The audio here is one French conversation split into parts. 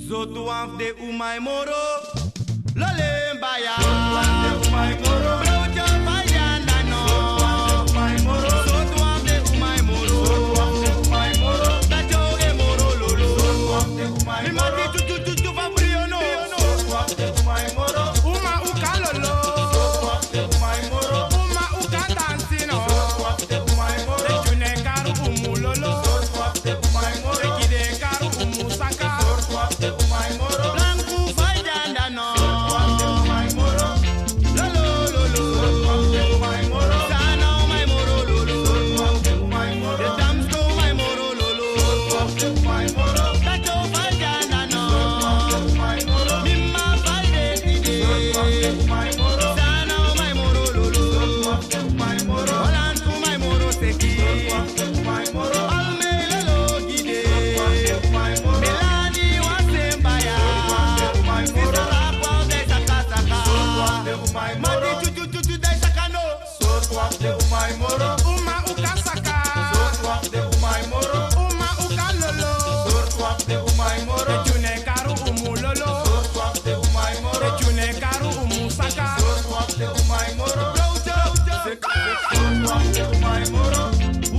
Zotu afde umay moro, lole mbaya. Zotu afde umay moro, brojo fayanda no. Zotu afde umay moro, Zotu afde umay moro, tajo e moro lolo. Zotu afde umay moro, mi mati tu fa brio no. Zotu afde umay moro, uma uka lolo. Zotu afde umay moro, uma uka dancino. Zotu afde umay moro, tejune karu umu lolo. Zotu afde umay moro, tekide karu umu saka. Zotu afde umay moro, blanku fayanda no. Zotu afde umay moro, lolo lolo. Zotu afde umay moro, sana umay moro lolo. Zotu afde umay moro, the damsko umay moro lolo. Zotu afde umay moro, tajo fayanda no. Zotu afde umay moro, mimma fayde tide. Zotu afde umay moro, sana umay moro lolo. Zotu afde umay moro, olantu umay moro seki. Zotu afde umay moro, alme lolo gide. Zotu afde umay moro, melani wasembaya. Zotu afde umay moro, sisara kwa de saka saka. Zotu afde umay moro, mati chuchu de saka no. Zotu afde umay moro, uma uka saka. Zotu afde umay moro, uma uka lolo. Zotu afde umay moro, tejune karu umu lolo. Zotu afde umay moro, tejune karu umu saka. Zotu afde umay moro, brojo seka. Zotu afde umay moro,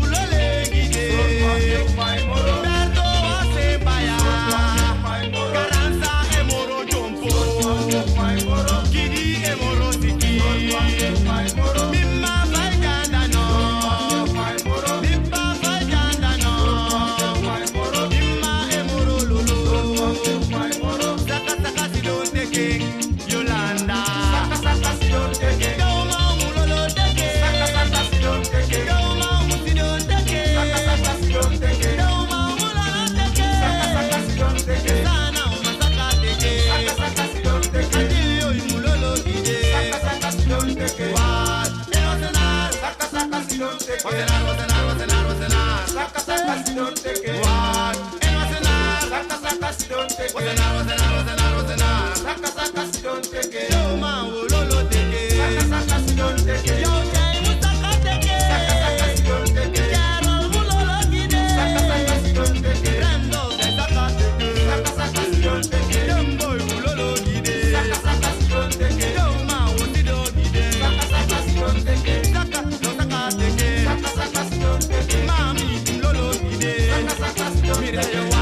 ulole gide. Zotu afde umay moro, merdo wasembaya. Zotu afde umay moro, karanza e moro jompo. Zotu afde umay moro, gidi e moro siki. Zotu afde umay moro, mimma fayanda no. Zotu afde umay moro, mimma fayanda no. Zotu afde umay moro, mimma e moro lolo. Zotu afde umay moro, saka saka si don't take Yolanda. Saka saka si don't take Doma umulolo take. Saka saka si don't take Doma umusi don't take. Saka saka si don't take Doma umulolo take. Saka saka si don't take Sana umasaka take. Saka saka si don't take Adilio imulolo gide. Saka saka si don't take What? Erosenar. Saka saka si don't take Wasenar. Saka saka si don't take What? Erosenar. Saka saka si don't take Wasenar. Saka saka si don't take Doma umulolo take. Saka saka si don't take Yo jai musaka take. Saka saka si don't take Jaro umulolo gide. Saka saka si don't take Rendo de saka take. Saka saka si don't take Dembo umulolo gide. Saka saka si don't take Doma umulolo gide. Saka saka si don't take Saka no saka take. Saka saka si don't take Mami umulolo gide. Saka saka si don't take